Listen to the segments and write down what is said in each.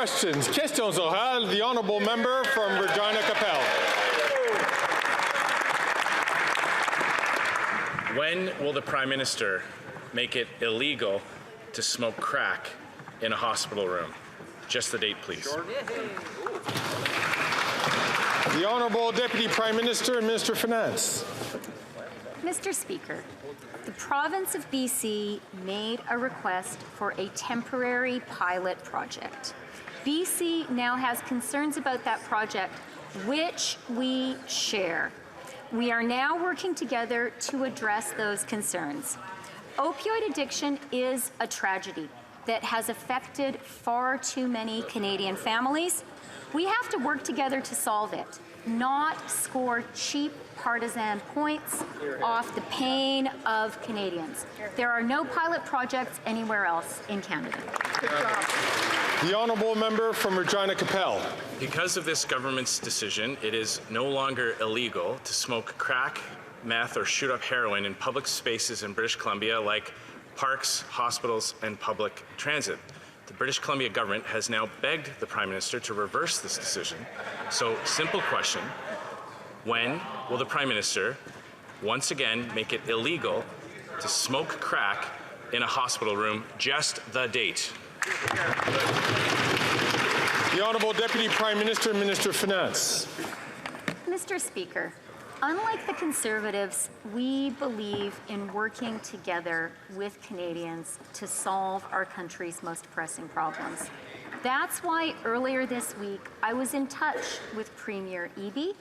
questions. Questions orales. The honourable member from Regina Capel. When will the Prime Minister make it illegal to smoke crack in a hospital room? Just the date, please. The Honourable Deputy Prime Minister and Minister of Finance. Mr. Speaker, the province of BC made a request for a temporary pilot project. BC now has concerns about that project, which we share. We are now working together to address those concerns. Opioid addiction is a tragedy that has affected far too many Canadian families. We have to work together to solve it, not score cheap partisan points off the pain of Canadians. There are no pilot projects anywhere else in Canada. The honourable member from Regina Capel. Because of this government's decision, it is no longer illegal to smoke crack, meth, or shoot up heroin in public spaces in British Columbia like parks, hospitals, and public transit. The British Columbia government has now begged the Prime Minister to reverse this decision. So, simple question, when will the Prime Minister once again make it illegal to smoke crack in a hospital room? Just the date. The Honourable Deputy Prime Minister and Minister of Finance. Mr. Speaker, unlike the Conservatives, we believe in working together with Canadians to solve our country's most pressing problems. That's why earlier this week I was in touch with Premier Eby,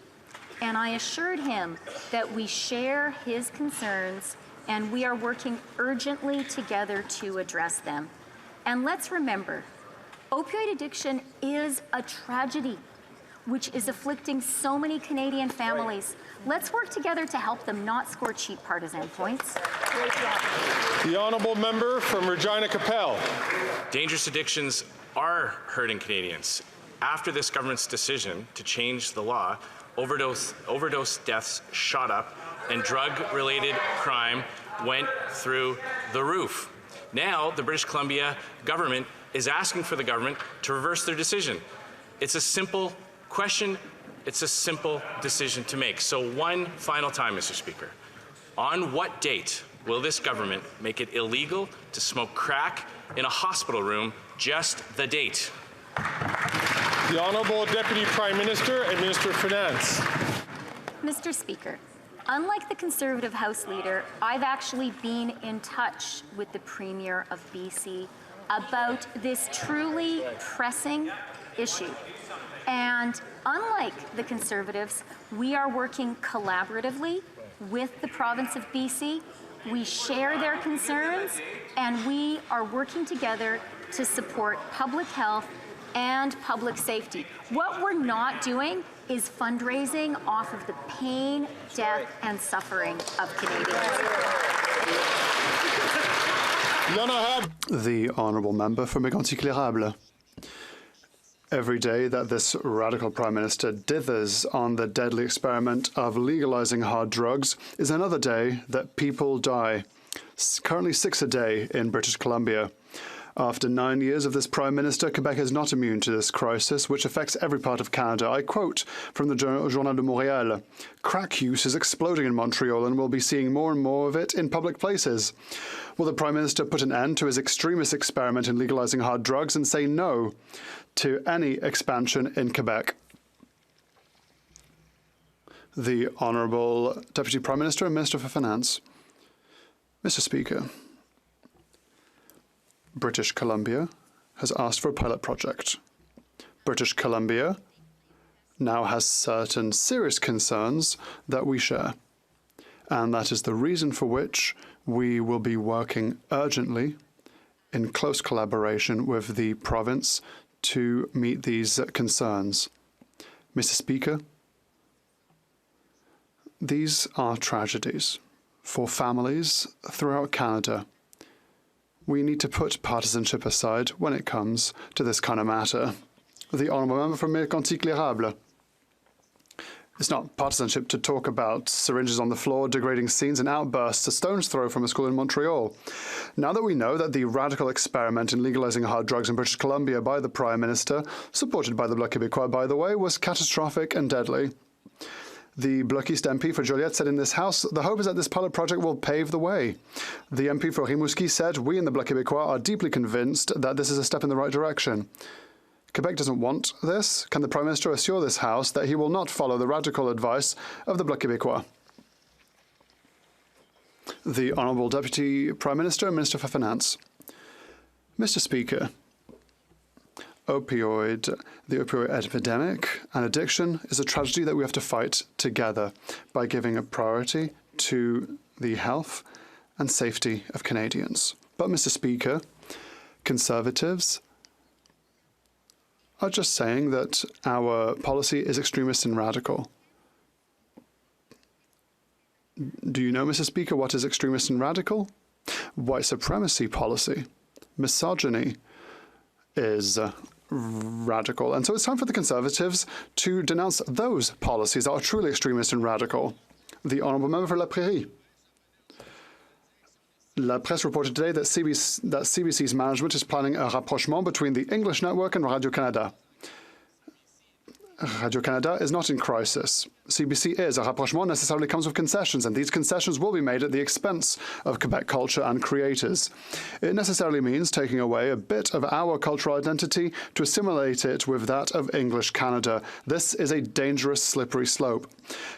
and I assured him that we share his concerns and we are working urgently together to address them. And let's remember, opioid addiction is a tragedy which is afflicting so many Canadian families. Let's work together to help them, not score cheap partisan points. The honourable member from Regina Capel. Dangerous addictions are hurting Canadians. After this government's decision to change the law, overdose deaths shot up and drug-related crime went through the roof. Now, the British Columbia government is asking for the government to reverse their decision. It's a simple question. It's a simple decision to make. So one final time, Mr. Speaker. On what date will this government make it illegal to smoke crack in a hospital room? Just the date. The Honourable Deputy Prime Minister and Minister of Finance. Mr. Speaker, unlike the Conservative House Leader, I've actually been in touch with the Premier of BC about this truly pressing issue. And unlike the Conservatives, we are working collaboratively with the province of BC. We share their concerns, and we are working together to support public health and public safety. What we're not doing is fundraising off of the pain, death, and suffering of Canadians. The honourable member for Mégantic-L'Érable. Every day that this radical Prime Minister dithers on the deadly experiment of legalising hard drugs is another day that people die. Currently 6 a day in British Columbia. After 9 years of this Prime Minister, Quebec is not immune to this crisis, which affects every part of Canada. I quote from the Journal de Montréal, "Crack use is exploding in Montreal and we'll be seeing more and more of it in public places." Will the Prime Minister put an end to his extremist experiment in legalising hard drugs and say no to any expansion in Quebec? The Honourable Deputy Prime Minister and Minister for Finance. Mr. Speaker, British Columbia has asked for a pilot project. British Columbia now has certain serious concerns that we share, and that is the reason for which we will be working urgently in close collaboration with the province to meet these concerns. Mr. Speaker, these are tragedies for families throughout Canada. We need to put partisanship aside when it comes to this kind of matter. The honourable member from Mégantic-L'Érable. It's not partisanship to talk about syringes on the floor, degrading scenes, and outbursts a stone's throw from a school in Montreal. Now that we know that the radical experiment in legalizing hard drugs in British Columbia by the Prime Minister, supported by the Bloc Québécois, by the way, was catastrophic and deadly. The Bloquiste MP for Joliette said in this House, the hope is that this pilot project will pave the way. The MP for Rimouski said, we in the Bloc Québécois are deeply convinced that this is a step in the right direction. Quebec doesn't want this. Can the Prime Minister assure this House that he will not follow the radical advice of the Bloc Québécois? The Honourable Deputy Prime Minister and Minister for Finance. Mr. Speaker, the opioid epidemic and addiction is a tragedy that we have to fight together by giving a priority to the health and safety of Canadians. But, Mr. Speaker, Conservatives are just saying that our policy is extremist and radical. Do you know, Mr. Speaker, what is extremist and radical? White supremacy policy. Misogyny is radical. And so it's time for the Conservatives to denounce those policies that are truly extremist and radical. The Honourable Member for La Prairie. La Presse reported today that CBC's management is planning a rapprochement between the English network and Radio-Canada. Radio-Canada is not in crisis. CBC is. A rapprochement necessarily comes with concessions, and these concessions will be made at the expense of Quebec culture and creators. It necessarily means taking away a bit of our cultural identity to assimilate it with that of English Canada. This is a dangerous, slippery slope.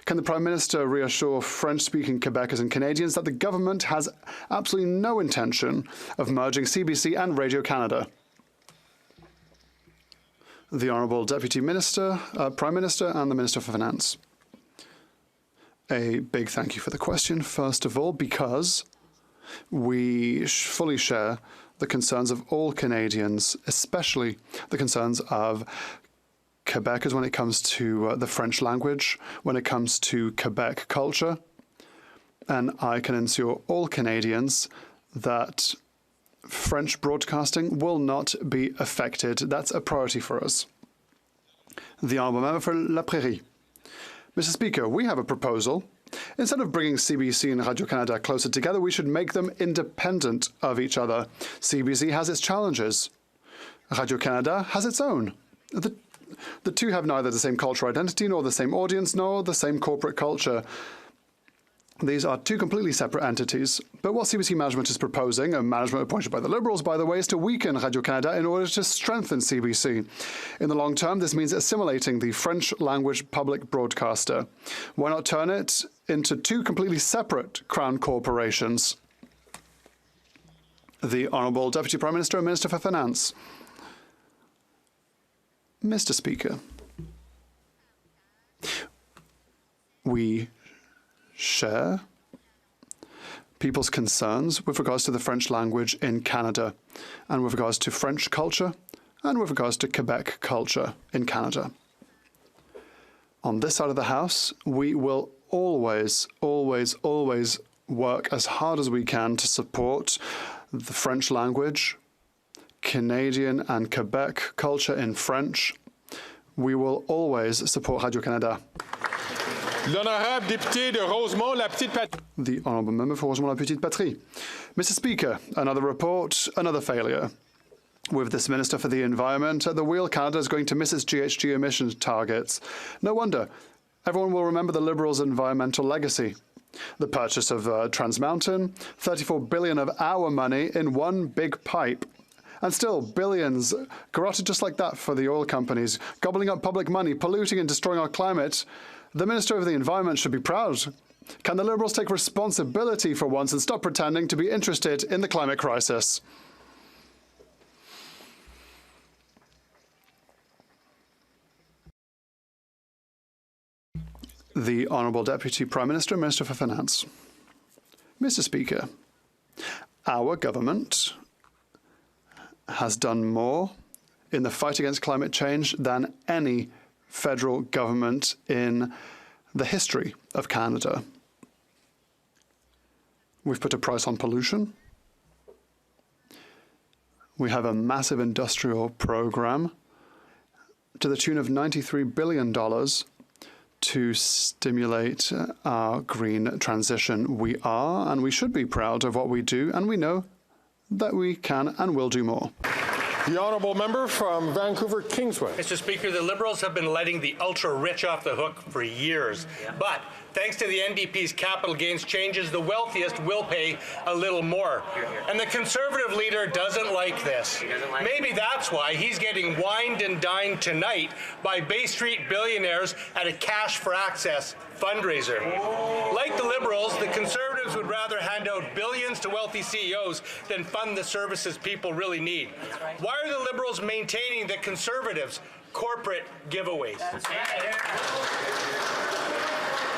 Can the Prime Minister reassure French-speaking Quebecers and Canadians that the government has absolutely no intention of merging CBC and Radio-Canada? The Honourable Deputy Minister, Prime Minister and the Minister for Finance. A big thank you for the question, first of all, because we fully share the concerns of all Canadians, especially the concerns of Quebecers when it comes to the French language, when it comes to Quebec culture. And I can assure all Canadians that French broadcasting will not be affected. That's a priority for us. The Honourable Member for La Prairie. Mr. Speaker, we have a proposal. Instead of bringing CBC and Radio-Canada closer together, we should make them independent of each other. CBC has its challenges. Radio-Canada has its own. The two have neither the same cultural identity, nor the same audience, nor the same corporate culture. These are two completely separate entities. But what CBC management is proposing, a management appointed by the Liberals, by the way, is to weaken Radio-Canada in order to strengthen CBC. In the long term, this means assimilating the French-language public broadcaster. Why not turn it into two completely separate Crown corporations? The Honourable Deputy Prime Minister and Minister for Finance. Mr. Speaker, we share people's concerns with regards to the French language in Canada, and with regards to French culture, and with regards to Quebec culture in Canada. On this side of the House, we will always, always, always work as hard as we can to support the French language, Canadian and Quebec culture in French. We will always support Radio-Canada. L'honorable député de Rosemont, la petite patrie. The Honourable Member for Rosemont, la petite patrie. Mr. Speaker, another report, another failure. With this Minister for the Environment at the wheel, Canada is going to miss its GHG emissions targets. No wonder. Everyone will remember the Liberals' environmental legacy. The purchase of Trans Mountain, $34 billion of our money in one big pipe. And still, billions garroted just like that for the oil companies, gobbling up public money, polluting and destroying our climate. The Minister of the Environment should be proud. Can the Liberals take responsibility for once and stop pretending to be interested in the climate crisis? The Honourable Deputy Prime Minister and Minister for Finance. Mr. Speaker, our government has done more in the fight against climate change than any federal government in the history of Canada. We've put a price on pollution. We have a massive industrial program to the tune of $93 billion to stimulate our green transition. We are and we should be proud of what we do, and we know that we can and will do more. The honourable member from Vancouver Kingsway. Mr. Speaker, the Liberals have been letting the ultra-rich off the hook for years. But thanks to the NDP's capital gains changes, the wealthiest will pay a little more. And the Conservative leader doesn't like this. Maybe that's why he's getting wined and dined tonight by Bay Street billionaires at a Cash for Access fundraiser. Like the Liberals, the Conservatives would rather hand out billions to wealthy CEOs than fund the services people really need. Why are the Liberals maintaining the Conservatives' corporate giveaways?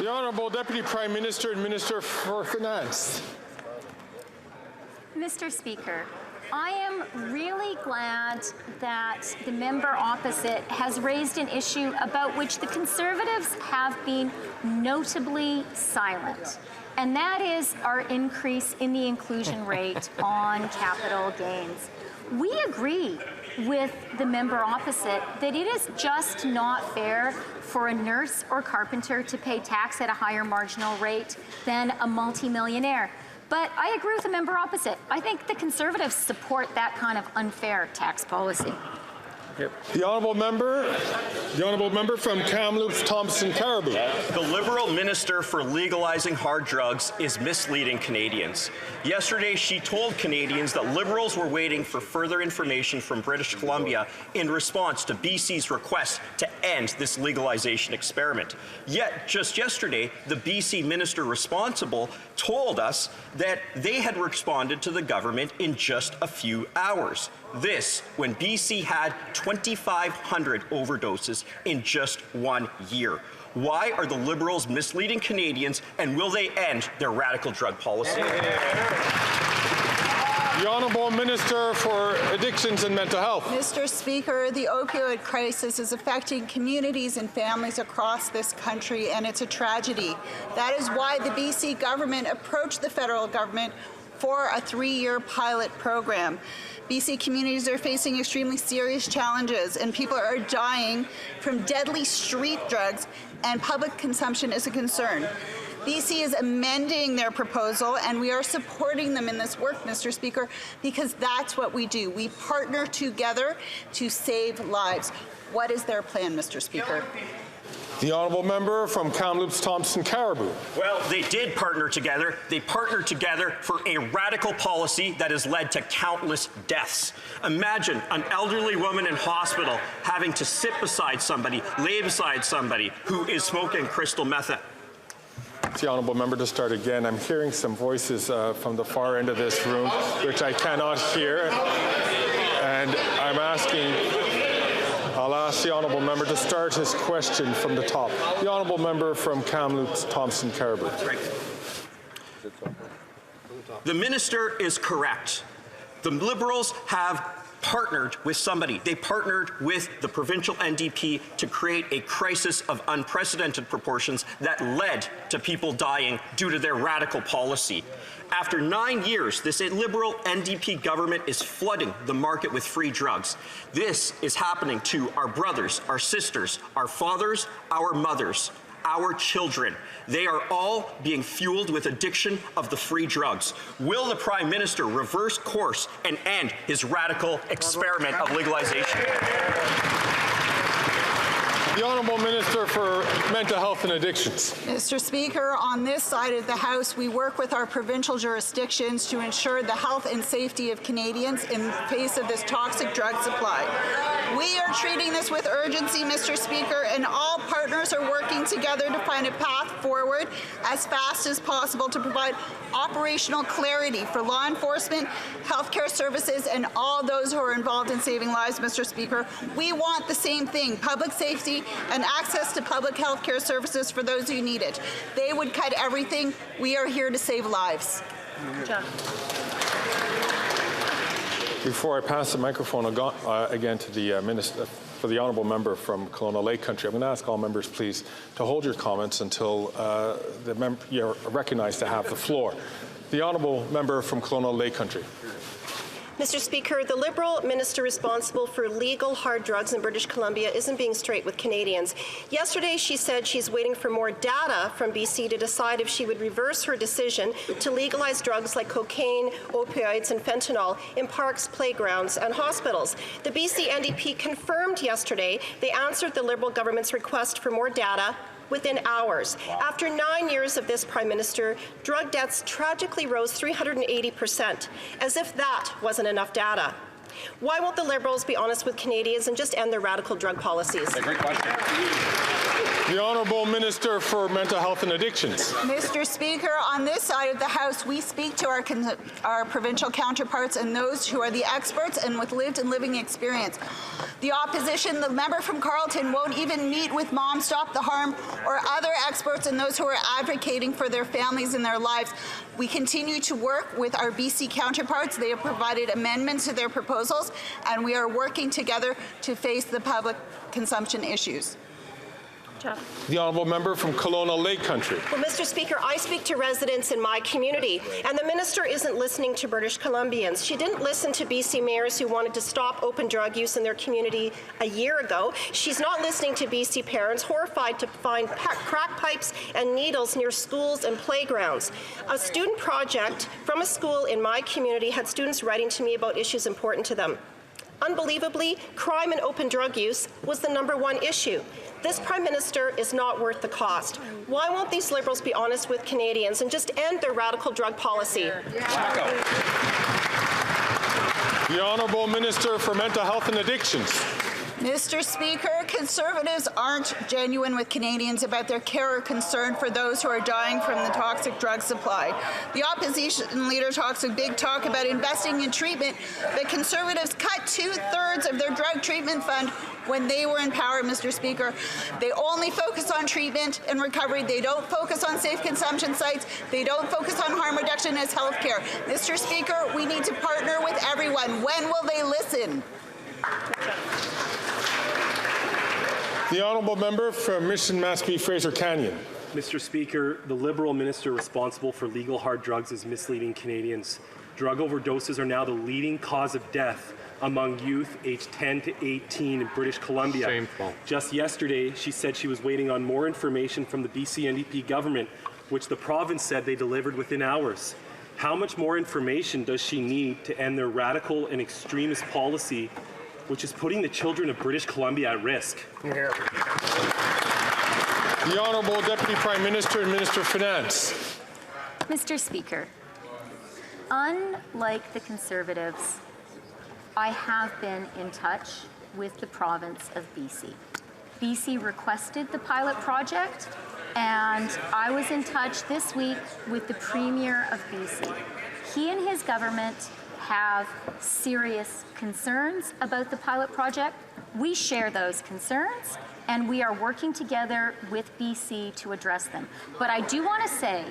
The Honourable Deputy Prime Minister and Minister for Finance. Mr. Speaker, I am really glad that the member opposite has raised an issue about which the Conservatives have been notably silent, and that is our increase in the inclusion rate on capital gains. We agree with the member opposite that it is just not fair for a nurse or carpenter to pay tax at a higher marginal rate than a multimillionaire. But I agree with the member opposite. I think the Conservatives support that kind of unfair tax policy. The honourable member from Kamloops, Thompson, Caribou. The Liberal Minister for legalizing hard drugs is misleading Canadians. Yesterday, she told Canadians that Liberals were waiting for further information from British Columbia in response to BC's request to end this legalization experiment. Yet, just yesterday, the BC minister responsible told us that they had responded to the government in just a few hours. This, when BC had 2,500 overdoses in just 1 year. Why are the Liberals misleading Canadians, and will they end their radical drug policy? The Honourable Minister for Addictions and Mental Health. Mr. Speaker, the opioid crisis is affecting communities and families across this country, and it's a tragedy. That is why the BC government approached the federal government for a 3-year pilot program. BC communities are facing extremely serious challenges, and people are dying from deadly street drugs, and public consumption is a concern. BC is amending their proposal, and we are supporting them in this work, Mr. Speaker, because that's what we do. We partner together to save lives. What is their plan, Mr. Speaker? The honourable member from Kamloops, Thompson, Caribou. Well, they did partner together. They partnered together for a radical policy that has led to countless deaths. Imagine an elderly woman in hospital having to sit beside somebody, lay beside somebody who is smoking crystal meth. The honourable member to start again. I'm hearing some voices from the far end of this room, which I cannot hear, and I'll ask the honourable member to start his question from the top. The honourable member from Kamloops, Thompson, Caribou. Right. The minister is correct. The Liberals have partnered with somebody. They partnered with the provincial NDP to create a crisis of unprecedented proportions that led to people dying due to their radical policy. After 9 years, this Liberal NDP government is flooding the market with free drugs. This is happening to our brothers, our sisters, our fathers, our mothers, our children. They are all being fueled with addiction of the free drugs. Will the Prime Minister reverse course and end his radical experiment of legalization? The Honourable Minister for Mental Health and Addictions. Mr. Speaker, on this side of the House, we work with our provincial jurisdictions to ensure the health and safety of Canadians in the face of this toxic drug supply. We are treating this with urgency, Mr. Speaker, and all partners are working together to find a path forward as fast as possible to provide operational clarity for law enforcement, healthcare services, and all those who are involved in saving lives, Mr. Speaker. We want the same thing, public safety and access to public health care services for those who need it. They would cut everything. We are here to save lives. John. Before I pass the microphone again to the minister, for the honourable member from Kelowna Lake Country, I'm going to ask all members, please, to hold your comments until you're recognized to have the floor. The honourable member from Kelowna Lake Country. Mr. Speaker, the Liberal minister responsible for legal hard drugs in British Columbia isn't being straight with Canadians. Yesterday, she said she's waiting for more data from BC to decide if she would reverse her decision to legalize drugs like cocaine, opioids, and fentanyl in parks, playgrounds, and hospitals. The BC NDP confirmed yesterday they answered the Liberal government's request for more data within hours. After 9 years of this Prime Minister, drug deaths tragically rose 380%, as if that wasn't enough data. Why won't the Liberals be honest with Canadians and just end their radical drug policies? Great question. The Honourable Minister for Mental Health and Addictions. Mr. Speaker, on this side of the House, we speak to our provincial counterparts and those who are the experts and with lived and living experience. The opposition, the member from Carleton, won't even meet with Mom Stop the Harm or other experts and those who are advocating for their families and their lives. We continue to work with our BC counterparts. They have provided amendments to their proposals, and we are working together to face the public consumption issues. The Honourable Member from Kelowna Lake Country. Well, Mr. Speaker, I speak to residents in my community, and the minister isn't listening to British Columbians. She didn't listen to BC mayors who wanted to stop open drug use in their community a year ago. She's not listening to BC parents horrified to find crack pipes and needles near schools and playgrounds. A student project from a school in my community had students writing to me about issues important to them. Unbelievably, crime and open drug use was the #1 issue. This Prime Minister is not worth the cost. Why won't these Liberals be honest with Canadians and just end their radical drug policy? The Honourable Minister for Mental Health and Addictions. Mr. Speaker, Conservatives aren't genuine with Canadians about their care or concern for those who are dying from the toxic drug supply. The opposition leader talks a big talk about investing in treatment, but Conservatives cut 2/3 of their drug treatment fund when they were in power, Mr. Speaker. They only focus on treatment and recovery. They don't focus on safe consumption sites. They don't focus on harm reduction as health care. Mr. Speaker, we need to partner with everyone. When will they listen? The Honourable Member from Mission Mashpee Fraser Canyon. Mr. Speaker, the Liberal minister responsible for legal hard drugs is misleading Canadians. Drug overdoses are now the leading cause of death among youth aged 10 to 18 in British Columbia. Shameful. Just yesterday, she said she was waiting on more information from the BC NDP government, which the province said they delivered within hours. How much more information does she need to end their radical and extremist policy, which is putting the children of British Columbia at risk? The Honourable Deputy Prime Minister and Minister of Finance. Mr. Speaker, unlike the Conservatives, I have been in touch with the province of BC. BC requested the pilot project, and I was in touch this week with the Premier of BC. He and his government have serious concerns about the pilot project. We share those concerns, and we are working together with BC to address them. But I do want to say,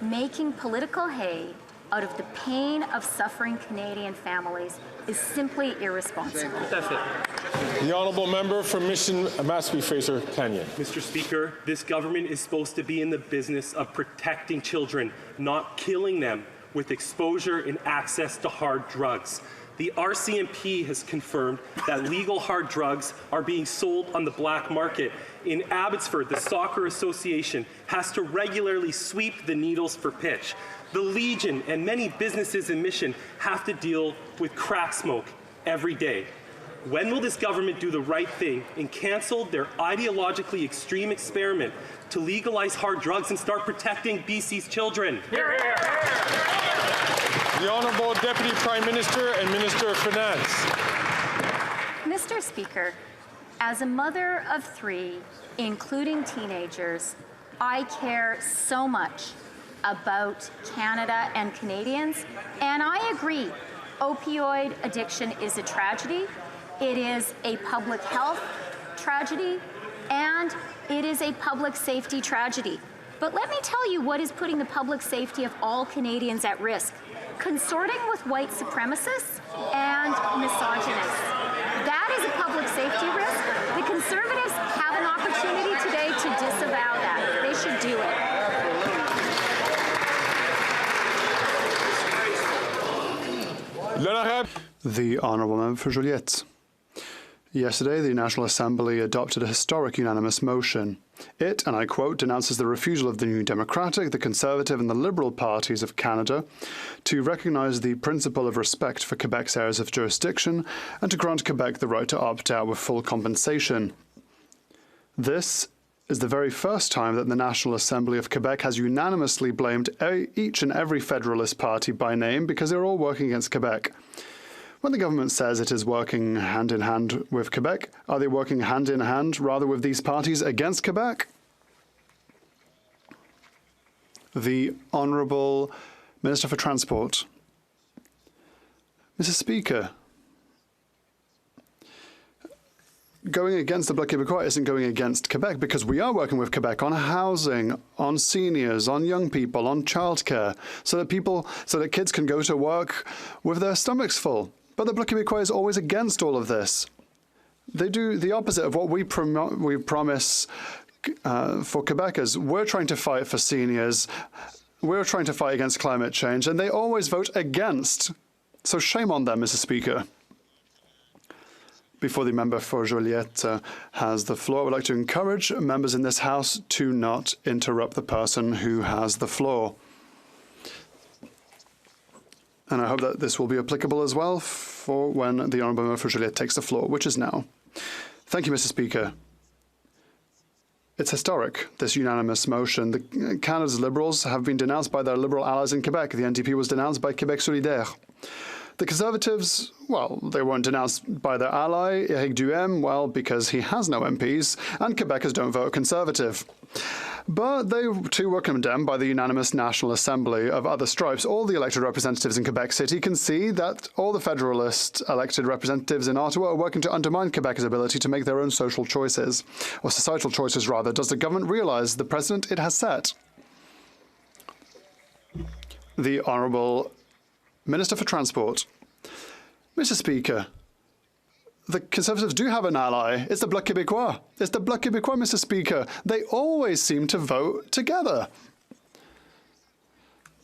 making political hay out of the pain of suffering Canadian families is simply irresponsible. That's it. The Honourable Member from Mission Mashpee Fraser Canyon. Mr. Speaker, this government is supposed to be in the business of protecting children, not killing them with exposure and access to hard drugs. The RCMP has confirmed that legal hard drugs are being sold on the black market. In Abbotsford, the Soccer Association has to regularly sweep the needles for pitch. The Legion and many businesses in Mission have to deal with crack smoke every day. When will this government do the right thing and cancel their ideologically extreme experiment to legalize hard drugs and start protecting BC's children? The Honourable Deputy Prime Minister and Minister of Finance. Mr. Speaker, as a mother of 3, including teenagers, I care so much about Canada and Canadians, and I agree, opioid addiction is a tragedy. It is a public health tragedy, and it is a public safety tragedy. But let me tell you what is putting the public safety of all Canadians at risk. Consorting with white supremacists and misogynists. That is a public safety risk. The Conservatives have an opportunity today to disavow that. They should do it. L'honorable The Honourable Member for Joliette. Yesterday, the National Assembly adopted a historic unanimous motion. It, and I quote, denounces the refusal of the New Democratic, the Conservative and the Liberal parties of Canada to recognise the principle of respect for Quebec's areas of jurisdiction and to grant Quebec the right to opt out with full compensation. This is the very first time that the National Assembly of Quebec has unanimously blamed each and every Federalist party by name because they're all working against Quebec. When the government says it is working hand in hand with Quebec, are they working hand in hand rather with these parties against Quebec? The Honourable Minister for Transport. Mr. Speaker, going against the Bloc Québécois isn't going against Quebec because we are working with Quebec on housing, on seniors, on young people, on childcare, so that kids can go to work with their stomachs full. But the Bloc Québécois is always against all of this. They do the opposite of what we promise for Quebecers. We're trying to fight for seniors. We're trying to fight against climate change, and they always vote against. So shame on them, Mr. Speaker. Before the member for Joliette has the floor, I would like to encourage members in this House to not interrupt the person who has the floor. And I hope that this will be applicable as well for when the Honourable Member for Joliette takes the floor, which is now. Thank you, Mr. Speaker. It's historic, this unanimous motion. Canada's Liberals have been denounced by their Liberal allies in Quebec. The NDP was denounced by Québec Solidaire. The Conservatives, well, they weren't denounced by their ally, Éric Duhem, well, because he has no MPs, and Quebecers don't vote Conservative. But they too were condemned by the unanimous National Assembly of other stripes. All the elected representatives in Quebec City can see that all the Federalist elected representatives in Ottawa are working to undermine Quebec's ability to make their own social choices, or societal choices rather. Does the government realise the precedent it has set? The Honourable Minister for Transport. Mr. Speaker, the Conservatives do have an ally. It's the Bloc Québécois. It's the Bloc Québécois, Mr. Speaker. They always seem to vote together.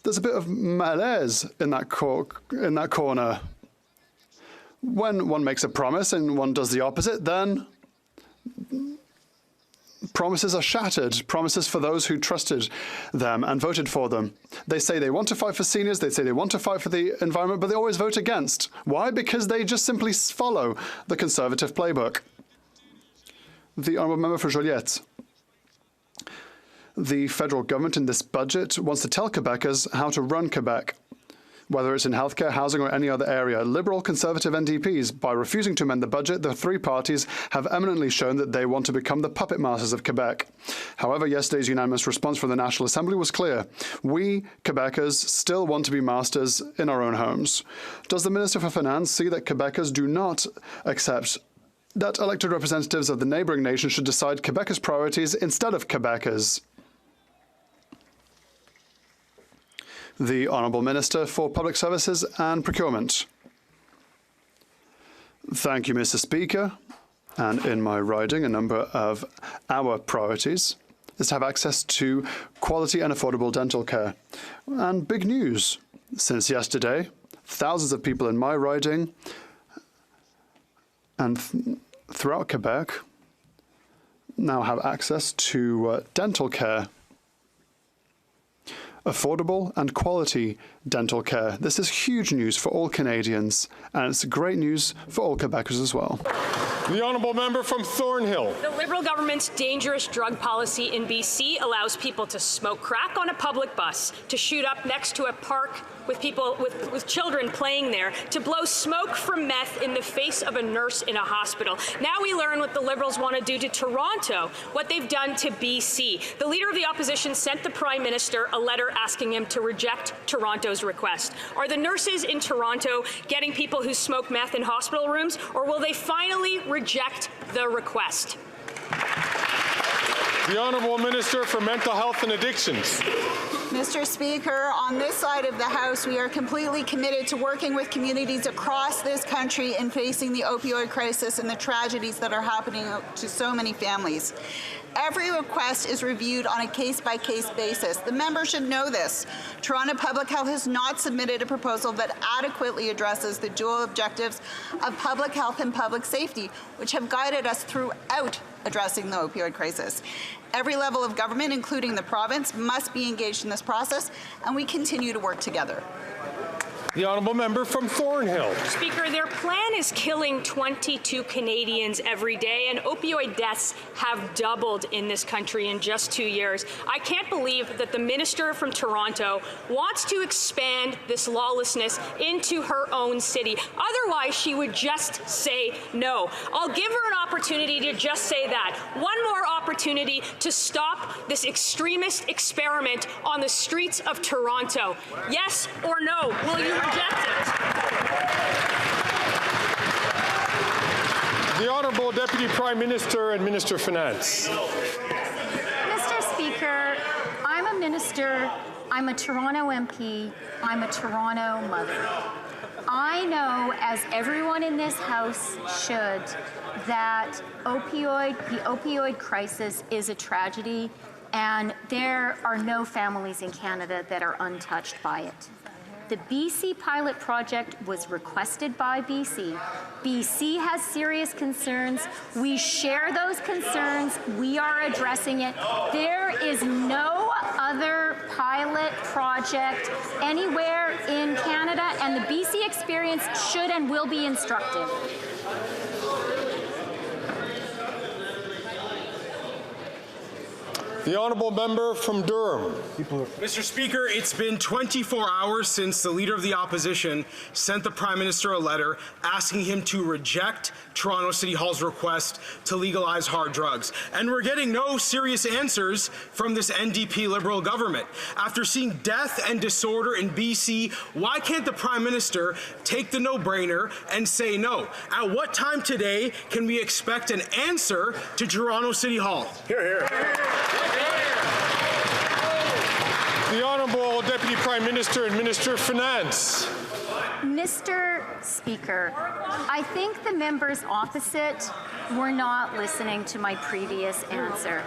There's a bit of malaise in that corner. When one makes a promise and one does the opposite, then promises are shattered, promises for those who trusted them and voted for them. They say they want to fight for seniors, they say they want to fight for the environment, but they always vote against. Why? Because they just simply follow the Conservative playbook. The Honourable Member for Joliette. The federal government in this budget wants to tell Quebecers how to run Quebec, whether it's in healthcare, housing or any other area. Liberal Conservative NDPs, by refusing to amend the budget, the three parties have eminently shown that they want to become the puppet masters of Quebec. However, yesterday's unanimous response from the National Assembly was clear. We, Quebecers, still want to be masters in our own homes. Does the Minister for Finance see that Quebecers do not accept that elected representatives of the neighbouring nation should decide Quebecers' priorities instead of Quebecers? The Honourable Minister for Public Services and Procurement. Thank you, Mr. Speaker. And in my riding, a number of our priorities is to have access to quality and affordable dental care. And big news, since yesterday, thousands of people in my riding and throughout Quebec now have access to dental care. Affordable and quality dental care. This is huge news for all Canadians, and it's great news for all Quebecers as well. The Honourable Member from Thornhill. The Liberal government's dangerous drug policy in BC allows people to smoke crack on a public bus, to shoot up next to a park with people with children playing there, to blow smoke from meth in the face of a nurse in a hospital. Now we learn what the Liberals want to do to Toronto, what they've done to BC. The Leader of the Opposition sent the Prime Minister a letter asking him to reject Toronto's request. Are the nurses in Toronto getting people who smoke meth in hospital rooms, or will they finally reject the request? The Honourable Minister for Mental Health and Addictions. Mr. Speaker, on this side of the House, we are completely committed to working with communities across this country in facing the opioid crisis and the tragedies that are happening to so many families. Every request is reviewed on a case-by-case basis. The member should know this. Toronto Public Health has not submitted a proposal that adequately addresses the dual objectives of public health and public safety, which have guided us throughout addressing the opioid crisis. Every level of government, including the province, must be engaged in this process, and we continue to work together. The honourable member from Thornhill. Speaker, their plan is killing 22 Canadians every day, and opioid deaths have doubled in this country in just 2 years. I can't believe that the minister from Toronto wants to expand this lawlessness into her own city. Otherwise, she would just say no. I'll give her an opportunity to just say that. One more opportunity to stop this extremist experiment on the streets of Toronto. Yes or no? Will you reject it? The Honourable Deputy Prime Minister and Minister of Finance. Mr. Speaker, I'm a minister, I'm a Toronto MP, I'm a Toronto mother. I know, as everyone in this House should, that the opioid crisis is a tragedy, and there are no families in Canada that are untouched by it. The BC pilot project was requested by BC. BC has serious concerns. We share those concerns. We are addressing it. There is no other pilot project anywhere in Canada, and the BC experience should and will be instructive. The honourable member from Durham. Mr. Speaker, it's been 24 hours since the Leader of the Opposition sent the Prime Minister a letter asking him to reject Toronto City Hall's request to legalize hard drugs. And we're getting no serious answers from this NDP Liberal government. After seeing death and disorder in BC, why can't the Prime Minister take the no-brainer and say no? At what time today can we expect an answer to Toronto City Hall? Hear, hear. The Honourable Deputy Prime Minister and Minister of Finance. Mr. Speaker, I think the members opposite were not listening to my previous answer.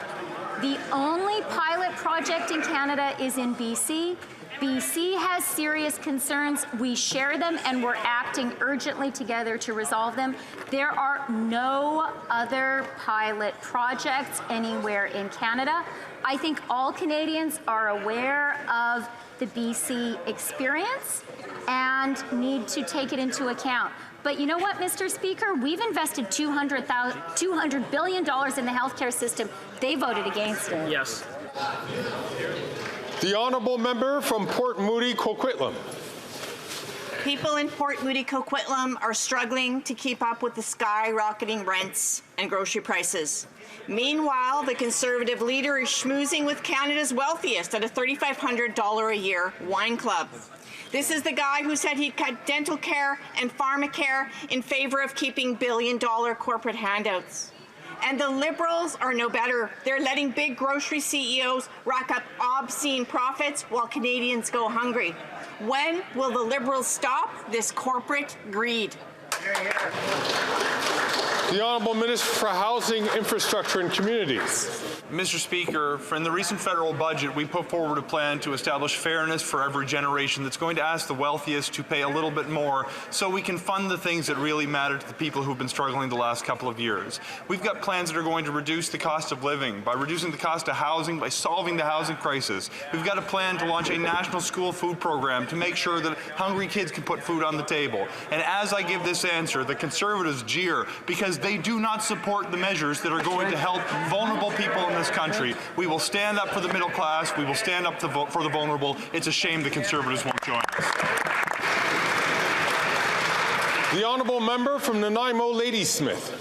The only pilot project in Canada is in BC. BC has serious concerns. We share them, and we're acting urgently together to resolve them. There are no other pilot projects anywhere in Canada. I think all Canadians are aware of the BC experience and need to take it into account. But you know what, Mr. Speaker? We've invested $200 billion in the healthcare system. They voted against it. Yes. The honourable member from Port Moody, Coquitlam. People in Port Moody, Coquitlam are struggling to keep up with the skyrocketing rents and grocery prices. Meanwhile, the Conservative leader is schmoozing with Canada's wealthiest at a $3,500 a year wine club. This is the guy who said he'd cut dental care and pharmacare in favor of keeping billion-dollar corporate handouts. And the Liberals are no better. They're letting big grocery CEOs rack up obscene profits while Canadians go hungry. When will the Liberals stop this corporate greed? The Honourable Minister for Housing, Infrastructure and Communities. Mr. Speaker, in the recent federal budget, we put forward a plan to establish fairness for every generation that's going to ask the wealthiest to pay a little bit more so we can fund the things that really matter to the people who've been struggling the last couple of years. We've got plans that are going to reduce the cost of living by reducing the cost of housing, by solving the housing crisis. We've got a plan to launch a national school food program to make sure that hungry kids can put food on the table. And as I give this answer, the Conservatives jeer because they do not support the measures that are going to help vulnerable people in this country. We will stand up for the middle class. We will stand up for the vulnerable. It's a shame the Conservatives won't join us. The honourable member from Nanaimo, Ladysmith.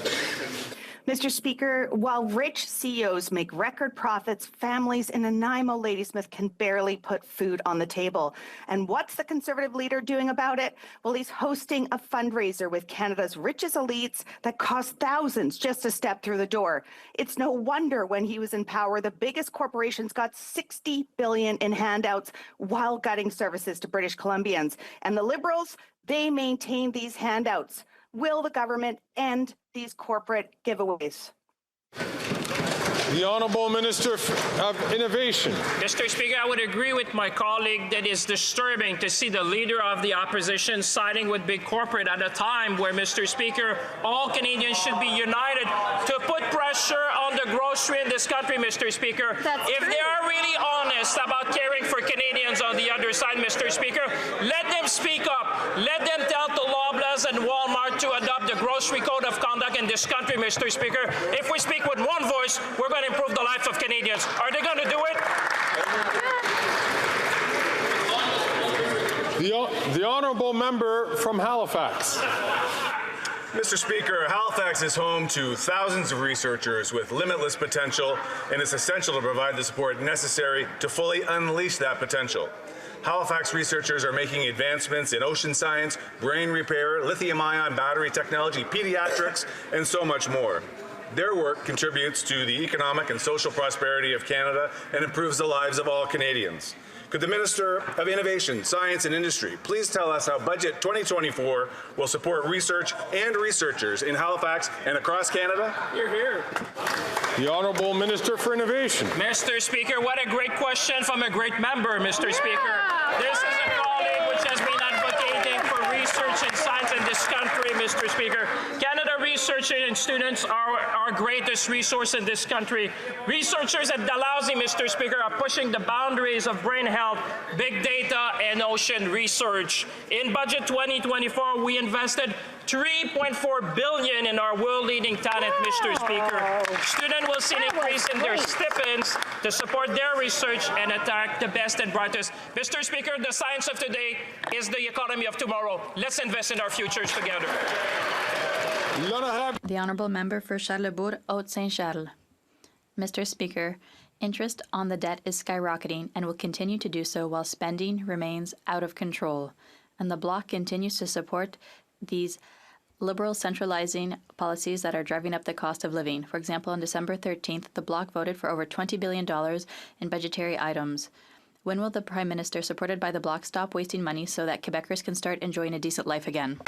Mr. Speaker, while rich CEOs make record profits, families in Nanaimo Ladysmith can barely put food on the table. And what's the Conservative leader doing about it? Well, he's hosting a fundraiser with Canada's richest elites that cost thousands just to step through the door. It's no wonder when he was in power, the biggest corporations got $60 billion in handouts while gutting services to British Columbians. And the Liberals, they maintain these handouts. Will the government end these corporate giveaways? The Honourable Minister of Innovation. Mr. Speaker, I would agree with my colleague that it's disturbing to see the leader of the opposition siding with big corporate at a time where, Mr. Speaker, all Canadians should be united to put pressure on the grocery in this country, Mr. Speaker. If they are really honest about caring for Canadians on the other side, Mr. Speaker, let them speak up. Let them tell to Loblaws and Walmart to adopt the grocery code of conduct in this country, Mr. Speaker. If we speak with one voice, we're going to improve the life of Canadians. Are they going to do it? The Honourable Member from Halifax. Mr. Speaker, Halifax is home to thousands of researchers with limitless potential, and it's essential to provide the support necessary to fully unleash that potential. Halifax researchers are making advancements in ocean science, brain repair, lithium-ion battery technology, pediatrics, and so much more. Their work contributes to the economic and social prosperity of Canada and improves the lives of all Canadians. Could the Minister of Innovation, Science and Industry please tell us how Budget 2024 will support research and researchers in Halifax and across Canada? Here. The Honourable Minister for Innovation. Mr. Speaker, what a great question from a great member, Mr. Speaker. This is a colleague which has been advocating for research and science in this country, Mr. Speaker. Canada researchers and students are our greatest resource in this country. Researchers at Dalhousie, Mr. Speaker, are pushing the boundaries of brain health, big data, and ocean research. In Budget 2024, we invested $3.4 billion in our world-leading talent, Mr. Speaker. Students will see an increase in their stipends to support their research and attract the best and brightest. Mr. Speaker, the science of today is the economy of tomorrow. Let's invest in our futures together. The Honourable Member for Charlebourg-Haute-Saint-Charles. Mr. Speaker, interest on the debt is skyrocketing and will continue to do so while spending remains out of control. And the Bloc continues to support these Liberal centralizing policies that are driving up the cost of living. For example, on December 13th, the Bloc voted for over $20 billion in budgetary items. When will the Prime Minister, supported by the Bloc, stop wasting money so that Quebecers can start enjoying a decent life again?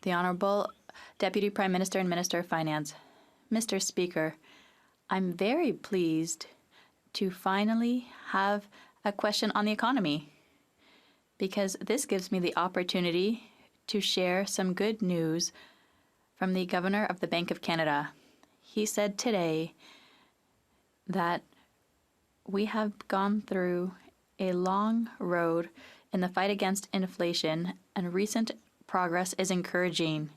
The Honourable Deputy Prime Minister and Minister of Finance. Mr. Speaker, I'm very pleased to finally have a question on the economy, because this gives me the opportunity to share some good news from the Governor of the Bank of Canada. He said today that we have gone through a long road in the fight against inflation, and recent progress is encouraging.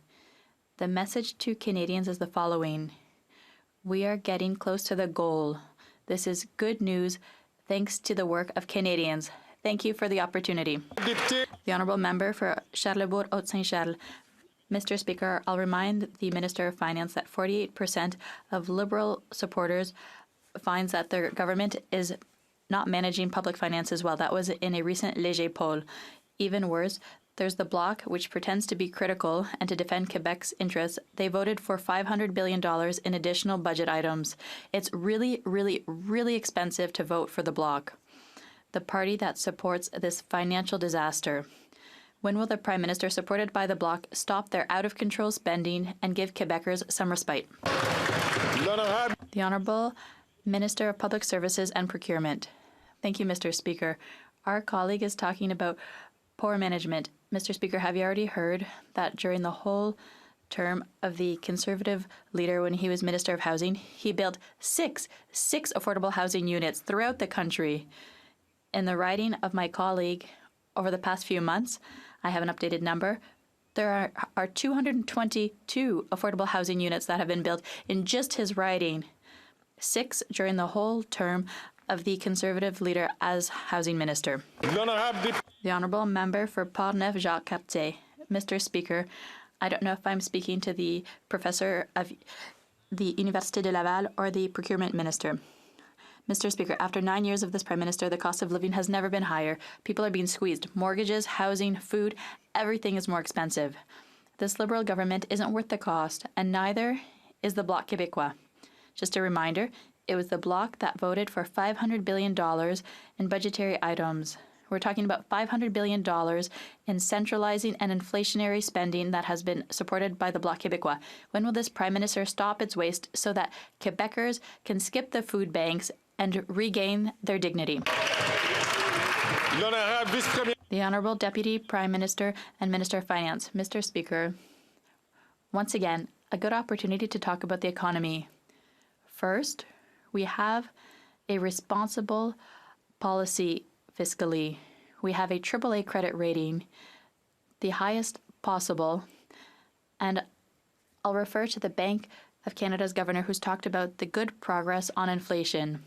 The message to Canadians is the following: we are getting close to the goal. This is good news thanks to the work of Canadians. Thank you for the opportunity. The Honourable Member for Charlebourg-Haute-Saint-Charles. Mr. Speaker, I'll remind the Minister of Finance that 48% of Liberal supporters finds that their government is not managing public finances well. That was in a recent Léger poll. Even worse, there's the Bloc, which pretends to be critical and to defend Quebec's interests. They voted for $500 billion in additional budget items. It's really, really, really expensive to vote for the Bloc, the party that supports this financial disaster. When will the Prime Minister, supported by the Bloc, stop their out-of-control spending and give Quebecers some respite? The Honourable Minister of Public Services and Procurement. Thank you, Mr. Speaker. Our colleague is talking about poor management. Mr. Speaker, have you already heard that during the whole term of the Conservative leader, when he was Minister of Housing, he built six affordable housing units throughout the country? In the riding of my colleague over the past few months, I have an updated number, there are 222 affordable housing units that have been built in just his riding, 6 during the whole term of the Conservative leader as Housing Minister. The Honourable Member for Portneuf-Jacques-Cartier. Mr. Speaker, I don't know if I'm speaking to the professor of the Université de Laval or the procurement minister. Mr. Speaker, after 9 years of this Prime Minister, the cost of living has never been higher. People are being squeezed. Mortgages, housing, food, everything is more expensive. This Liberal government isn't worth the cost, and neither is the Bloc Québécois. Just a reminder, it was the Bloc that voted for $500 billion in budgetary items. We're talking about $500 billion in centralizing and inflationary spending that has been supported by the Bloc Québécois. When will this Prime Minister stop its waste so that Quebecers can skip the food banks and regain their dignity? The Honourable Deputy Prime Minister and Minister of Finance. Mr. Speaker, once again, a good opportunity to talk about the economy. First, we have a responsible policy fiscally. We have a AAA credit rating, the highest possible, and I'll refer to the Bank of Canada's governor who's talked about the good progress on inflation.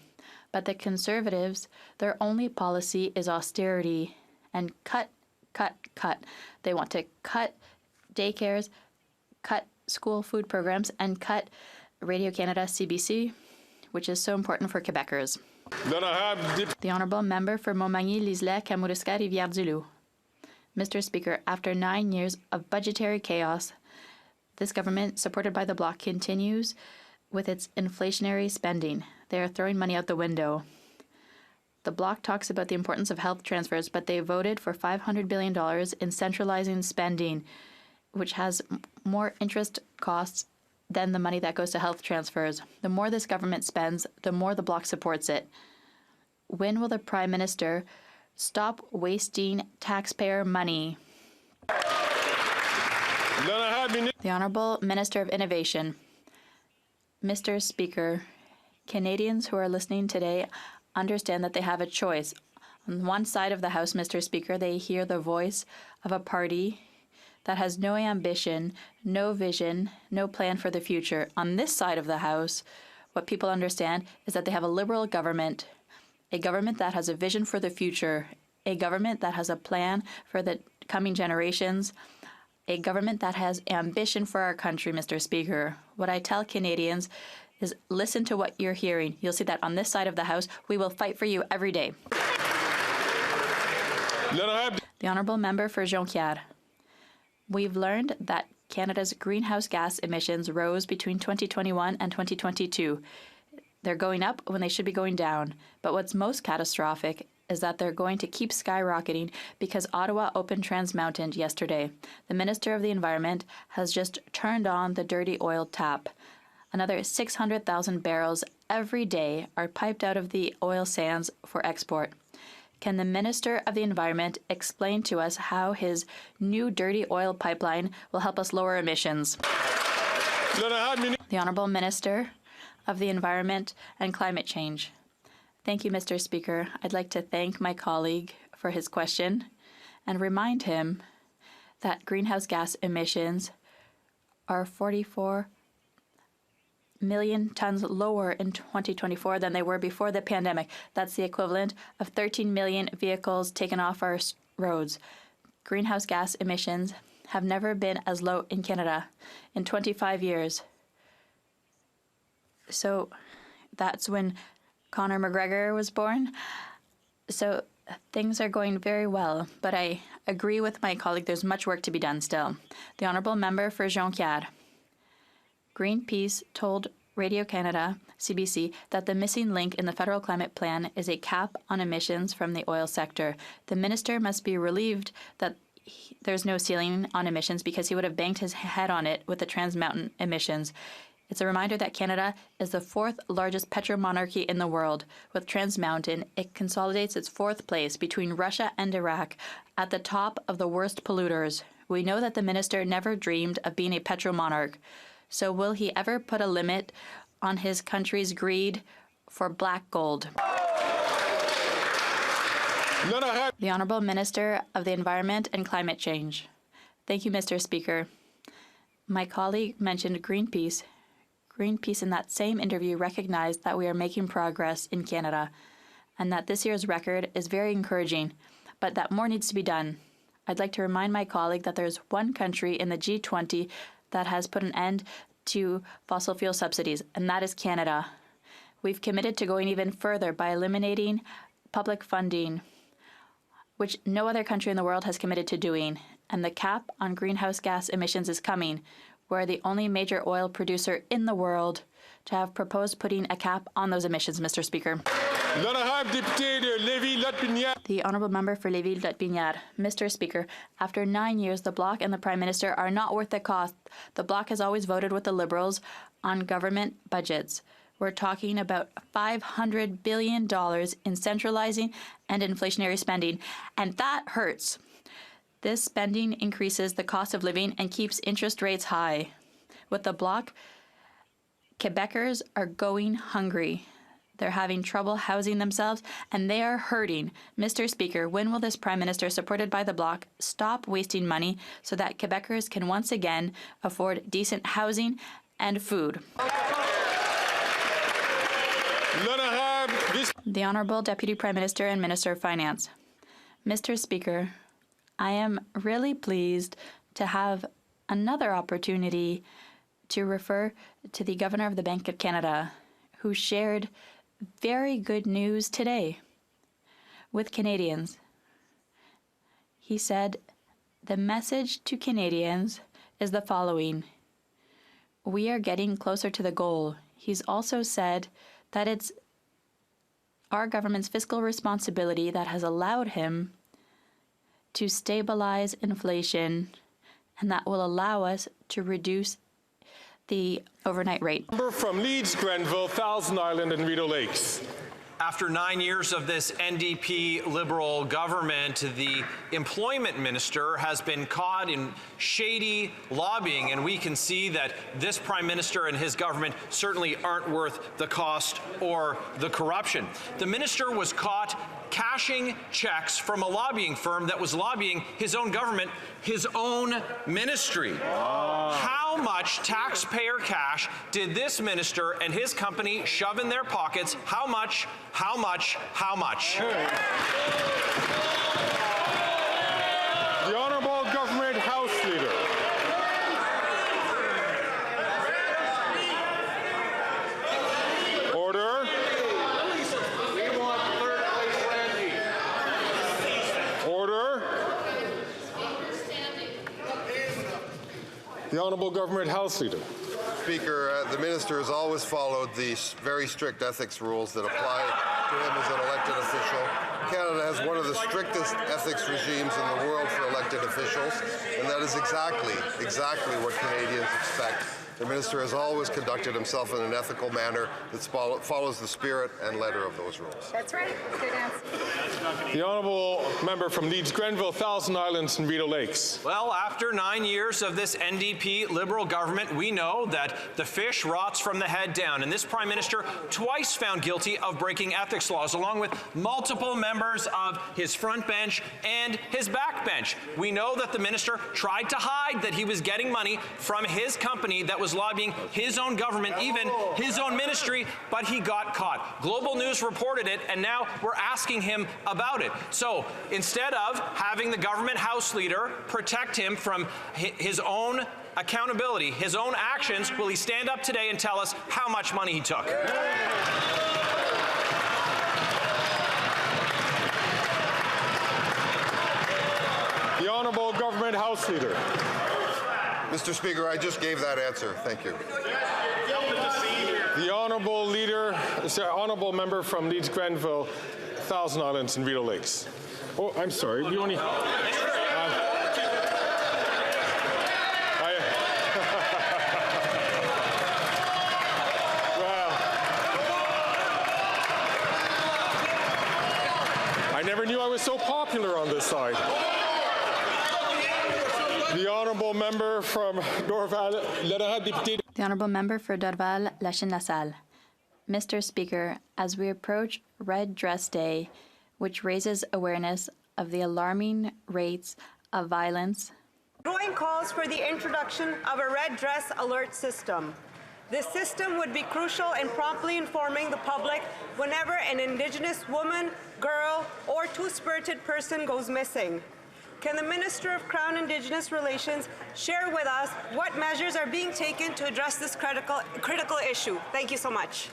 But the Conservatives, their only policy is austerity and cut. They want to cut daycares, cut school food programs, and cut Radio-Canada CBC, which is so important for Quebecers. The Honourable Member for Montmagny-Liselet, Kamouraska, Rivière-du-Loup. Mr. Speaker, after 9 years of budgetary chaos, this government, supported by the Bloc, continues with its inflationary spending. They are throwing money out the window. The Bloc talks about the importance of health transfers, but they voted for $500 billion in centralizing spending, which has more interest costs than the money that goes to health transfers. The more this government spends, the more the Bloc supports it. When will the Prime Minister stop wasting taxpayer money? The Honourable Minister of Innovation. Mr. Speaker, Canadians who are listening today understand that they have a choice. On one side of the House, Mr. Speaker, they hear the voice of a party that has no ambition, no vision, no plan for the future. On this side of the House, what people understand is that they have a Liberal government, a government that has a vision for the future, a government that has a plan for the coming generations, a government that has ambition for our country, Mr. Speaker. What I tell Canadians is listen to what you're hearing. You'll see that on this side of the House, we will fight for you every day. The Honourable Member for Jonquière. We've learned that Canada's greenhouse gas emissions rose between 2021 and 2022. They're going up when they should be going down. But what's most catastrophic is that they're going to keep skyrocketing because Ottawa opened Trans Mountain yesterday. The Minister of the Environment has just turned on the dirty oil tap. Another 600,000 barrels every day are piped out of the oil sands for export. Can the Minister of the Environment explain to us how his new dirty oil pipeline will help us lower emissions? The Honourable Minister of the Environment and Climate Change. Thank you, Mr. Speaker. I'd like to thank my colleague for his question and remind him that greenhouse gas emissions are 44 million tons lower in 2024 than they were before the pandemic. That's the equivalent of 13 million vehicles taken off our roads. Greenhouse gas emissions have never been as low in Canada in 25 years. So that's when Conor McGregor was born. So things are going very well, but I agree with my colleague, there's much work to be done still. The Honourable Member for Jonquière. Greenpeace told Radio-Canada, CBC, that the missing link in the federal climate plan is a cap on emissions from the oil sector. The minister must be relieved that there's no ceiling on emissions because he would have banged his head on it with the Trans Mountain emissions. It's a reminder that Canada is the fourth largest petromonarchy in the world. With Trans Mountain, it consolidates its fourth place between Russia and Iraq at the top of the worst polluters. We know that the minister never dreamed of being a petromonarch. So will he ever put a limit on his country's greed for black gold? The Honourable Minister of the Environment and Climate Change. Thank you, Mr. Speaker. My colleague mentioned Greenpeace. Greenpeace in that same interview recognized that we are making progress in Canada and that this year's record is very encouraging, but that more needs to be done. I'd like to remind my colleague that there's one country in the G20 that has put an end to fossil fuel subsidies, and that is Canada. We've committed to going even further by eliminating public funding, which no other country in the world has committed to doing. And the cap on greenhouse gas emissions is coming. We're the only major oil producer in the world to have proposed putting a cap on those emissions, Mr. Speaker. The Honourable Member for Lévis-Lotbinière. Mr. Speaker, after 9 years, the Bloc and the Prime Minister are not worth the cost. The Bloc has always voted with the Liberals on government budgets. We're talking about $500 billion in centralizing and inflationary spending, and that hurts. This spending increases the cost of living and keeps interest rates high. With the Bloc, Quebecers are going hungry. They're having trouble housing themselves, and they are hurting. Mr. Speaker, when will this Prime Minister, supported by the Bloc, stop wasting money so that Quebecers can once again afford decent housing and food? The Honourable Deputy Prime Minister and Minister of Finance. Mr. Speaker, I am really pleased to have another opportunity to refer to the Governor of the Bank of Canada, who shared very good news today with Canadians. He said, the message to Canadians is the following: we are getting closer to the goal. He's also said that it's our government's fiscal responsibility that has allowed him to stabilize inflation, and that will allow us to reduce the overnight rate. Member from Leeds, Grenville, Thousand Island and Rideau Lakes. After 9 years of this NDP Liberal government, the employment minister has been caught in shady lobbying, and we can see that this Prime Minister and his government certainly aren't worth the cost or the corruption. The minister was caught cashing checks from a lobbying firm that was lobbying his own government, his own ministry. How much taxpayer cash did this minister and his company shove in their pockets? How much? How much? How much? The Honourable Government House Leader. Order. Order. The Honourable Government House Leader. Speaker, the minister has always followed the very strict ethics rules that apply to him as an elected official. Canada has one of the strictest ethics regimes in the world for elected officials, and that is exactly what Canadians expect. The minister has always conducted himself in an ethical manner that follows the spirit and letter of those rules. That's right. Good answer. The Honourable Member from Leeds, Grenville, Thousand Islands and Rideau Lakes. Well, after 9 years of this NDP Liberal government, we know that the fish rots from the head down, and this Prime Minister twice found guilty of breaking ethics laws, along with multiple members of his front bench and his back bench. We know that the minister tried to hide that he was getting money from his company that was lobbying his own government, even his own ministry, but he got caught. Global News reported it, and now we're asking him about it. So instead of having the government House Leader protect him from his own accountability, his own actions, will he stand up today and tell us how much money he took? The Honourable Government House Leader. Mr. Speaker, I just gave that answer. Thank you. The Honourable Honourable Member from Leeds, Grenville, Thousand Islands and Rideau Lakes. Oh, I'm sorry. We only. I never knew I was so popular on this side. The Honourable Member from Dorval, The Honourable Member for Dorval-Lachine-LaSalle. Mr. Speaker, as we approach Red Dress Day, which raises awareness of the alarming rates of violence, Joint calls for the introduction of a red dress alert system. This system would be crucial in promptly informing the public whenever an Indigenous woman, girl, or two-spirited person goes missing. Can the Minister of Crown Indigenous Relations share with us what measures are being taken to address this critical issue? Thank you so much.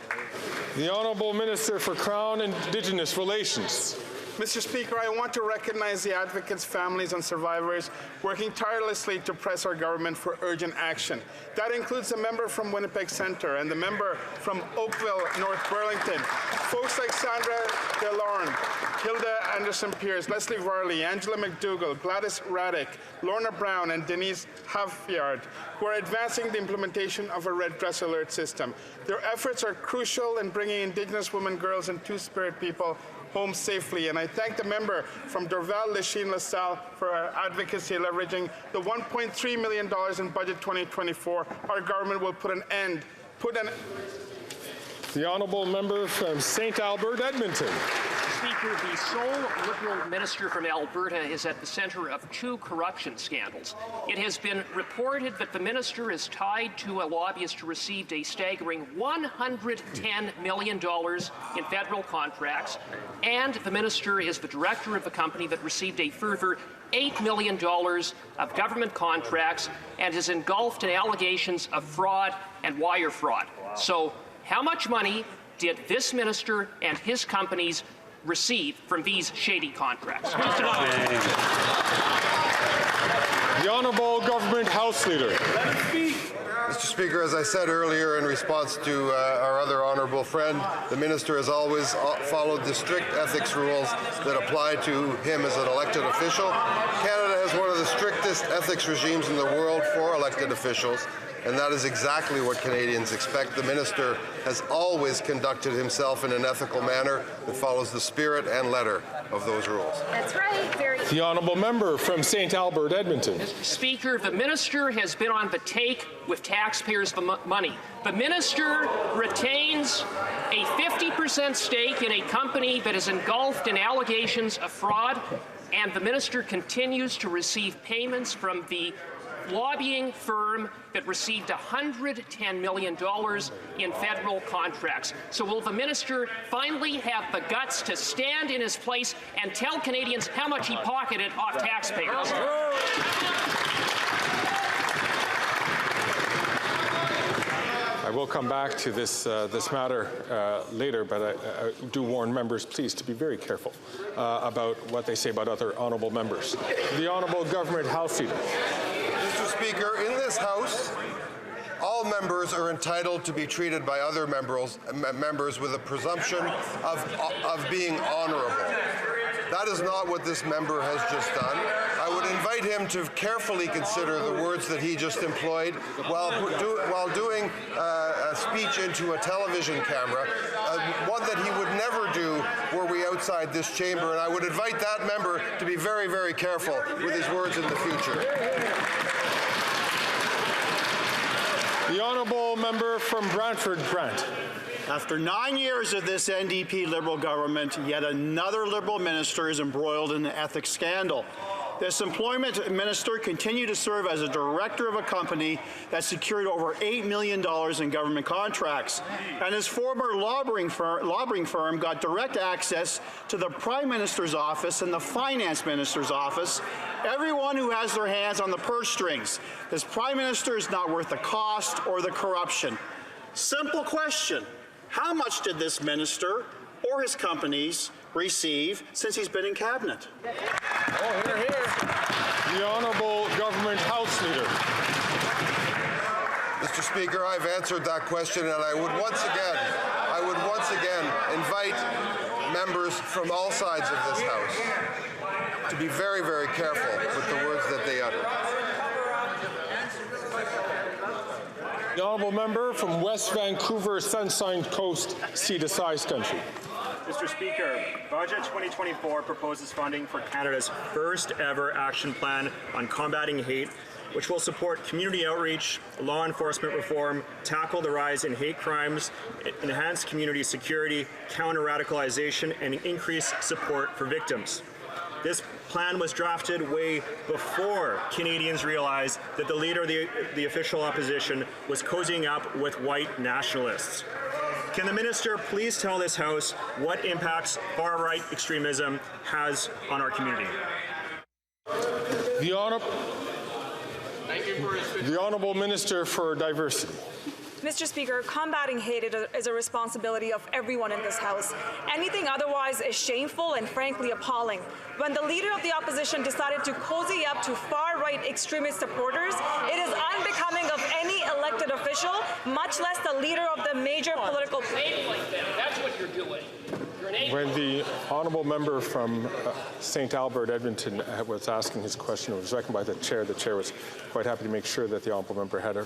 The Honourable Minister for Crown Indigenous Relations. Mr. Speaker, I want to recognize the advocates, families, and survivors working tirelessly to press our government for urgent action. That includes the member from Winnipeg Centre and the member from Oakville, North Burlington. Folks like Sandra DeLorme, Hilda Anderson-Pierce, Leslie Varley, Angela McDougall, Gladys Raddick, Lorna Brown, and Denise Havyard, who are advancing the implementation of a red dress alert system. Their efforts are crucial in bringing Indigenous women, girls, and Two-Spirit people home safely. And I thank the member from Dorval, Lachine, LaSalle for our advocacy leveraging the $1.3 million in Budget 2024. Our government will put an end. The Honourable Member from St. Albert, Edmonton. Speaker, the sole Liberal minister from Alberta is at the centre of two corruption scandals. It has been reported that the minister is tied to a lobbyist who received a staggering $110 million in federal contracts, and the minister is the director of a company that received a further $8 million of government contracts and is engulfed in allegations of fraud and wire fraud. So, how much money did this minister and his companies receive from these shady contracts? The Honourable Government House Leader. Mr. Speaker, as I said earlier in response to our other honourable friend, the minister has always followed the strict ethics rules that apply to him as an elected official. Canada has one of the strictest ethics regimes in the world for elected officials, and that is exactly what Canadians expect. The minister has always conducted himself in an ethical manner that follows the spirit and letter of those rules. That's right. The Honourable Member from St. Albert, Edmonton. Speaker, the minister has been on the take with taxpayers' money. The minister retains a 50% stake in a company that is engulfed in allegations of fraud, and the minister continues to receive payments from the lobbying firm that received $110 million in federal contracts. So will the minister finally have the guts to stand in his place and tell Canadians how much he pocketed off taxpayers? I will come back to this matter later, but I do warn members, please, to be very careful about what they say about other honourable members. The Honourable Government House Leader. Mr. Speaker, in this House, all members are entitled to be treated by other members with a presumption of being honourable. That is not what this member has just done. I would invite him to carefully consider the words that he just employed while doing a speech into a television camera, one that he would never do were we outside this chamber. And I would invite that member to be very, very careful with his words in the future. The Honourable Member from Brantford, Brant. After 9 years of this NDP Liberal government, yet another Liberal minister is embroiled in an ethics scandal. This employment minister continued to serve as a director of a company that secured over $8 million in government contracts. And his former lobbying firm got direct access to the Prime Minister's office and the Finance Minister's office, everyone who has their hands on the purse strings. This Prime Minister is not worth the cost or the corruption. Simple question. How much did this minister or his companies receive since he's been in cabinet? Oh, hear, hear. The Honourable Government House Leader. Mr. Speaker, I've answered that question, and I would once again invite members from all sides of this House to be very, very careful with the words that they utter. The Honourable Member from West Vancouver, Sunshine Coast, Sea to Size Country. Mr. Speaker, Budget 2024 proposes funding for Canada's first ever action plan on combating hate, which will support community outreach, law enforcement reform, tackle the rise in hate crimes, enhance community security, counter radicalization, and increase support for victims. This plan was drafted way before Canadians realized that the leader of the official opposition was cozying up with white nationalists. Can the minister please tell this House what impacts far-right extremism has on our community? The Honourable Minister for Diversity. Mr. Speaker, combating hate is a responsibility of everyone in this House. Anything otherwise is shameful and frankly appalling. When the Leader of the Opposition decided to cozy up to far-right extremist supporters, it is unbecoming of any elected official, much less the leader of the major political party. That's what you're doing. When the honourable member from St. Albert, Edmonton, was asking his question, it was recognized by the chair was quite happy to make sure that the honourable member had a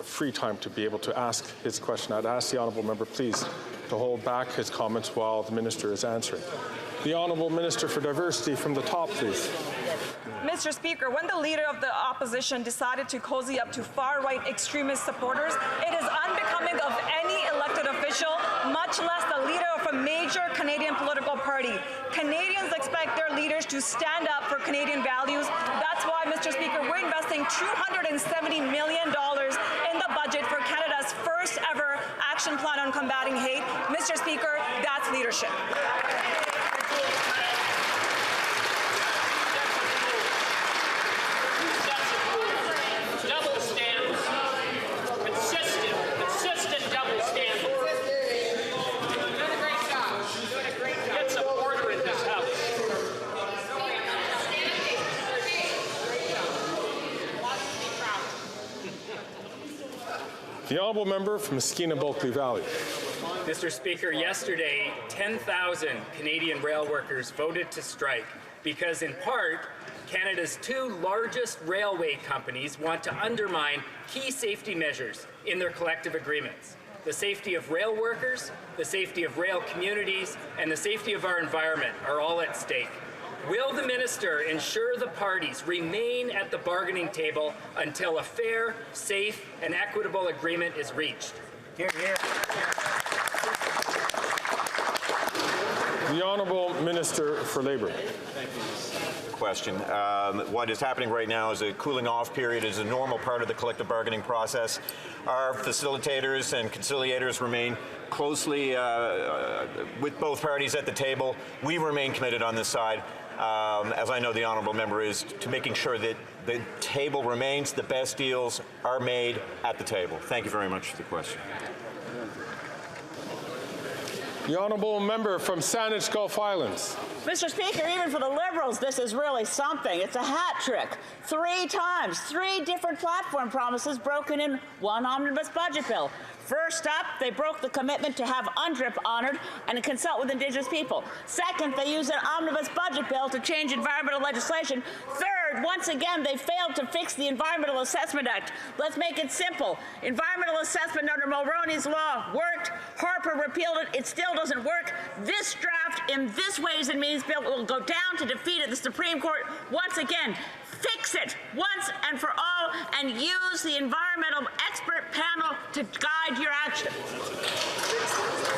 free time to be able to ask his question. I'd ask the honourable member, please, to hold back his comments while the minister is answering. The Honourable Minister for Diversity from the top, please. Mr. Speaker, when the Leader of the Opposition decided to cozy up to far-right extremist supporters, it is unbecoming of any elected official, much less the leader of a major Canadian political party. Canadians expect their leaders to stand up for Canadian values. That's why, Mr. Speaker, we're investing $270 million in the budget for Canada's first ever action plan on combating hate. Mr. Speaker, that's leadership. The honourable member from Skeena-Bulkley Valley. Mr. Speaker, yesterday, 10,000 Canadian rail workers voted to strike because, in part, Canada's two largest railway companies want to undermine key safety measures in their collective agreements. The safety of rail workers, the safety of rail communities, and the safety of our environment are all at stake. Will the minister ensure the parties remain at the bargaining table until a fair, safe, and equitable agreement is reached? Hear, hear. The Honourable Minister for Labour. Question. What is happening right now is a cooling off period, is a normal part of the collective bargaining process. Our facilitators and conciliators remain closely with both parties at the table. We remain committed on this side, as I know the honourable member is, to making sure that the table remains, the best deals are made at the table. Thank you very much for the question. The honourable member from Saanich Gulf Islands. Mr. Speaker, even for the Liberals, this is really something. It's a hat trick. 3 times, 3 different platform promises broken in one omnibus budget bill. First up, they broke the commitment to have UNDRIP honored and to consult with Indigenous people. Second, they used an omnibus budget bill to change environmental legislation. Third, once again, they failed to fix the Environmental Assessment Act. Let's make it simple. Environmental assessment under Mulroney's law worked. Harper repealed it. It still doesn't work. This draft in this Ways and Means bill will go down to defeat at the Supreme Court once again. Fix it once and for all and use the environmental expert panel to guide your action.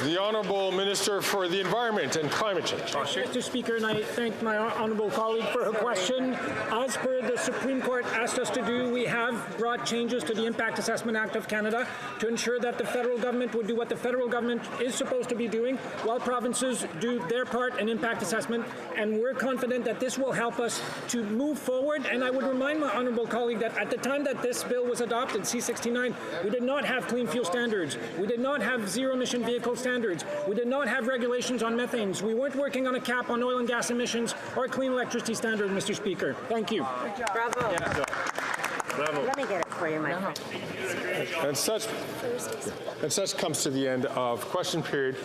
The Honourable Minister for the Environment and Climate Change. Mr. Speaker, and I thank my honourable colleague for her question. As per the Supreme Court asked us to do, we have brought changes to the Impact Assessment Act of Canada to ensure that the federal government would do what the federal government is supposed to be doing while provinces do their part in impact assessment. And we're confident that this will help us to move forward. And I would remind my honourable colleague that at the time that this bill was adopted, C-69, we did not have clean fuel standards. We did not have zero-emission vehicle standards. We did not have regulations on methanes. We weren't working on a cap on oil and gas emissions or a clean electricity standard, Mr. Speaker. Thank you. Bravo. Yeah. Bravo. Let me get it for you, my friend. And such comes to the end of question period.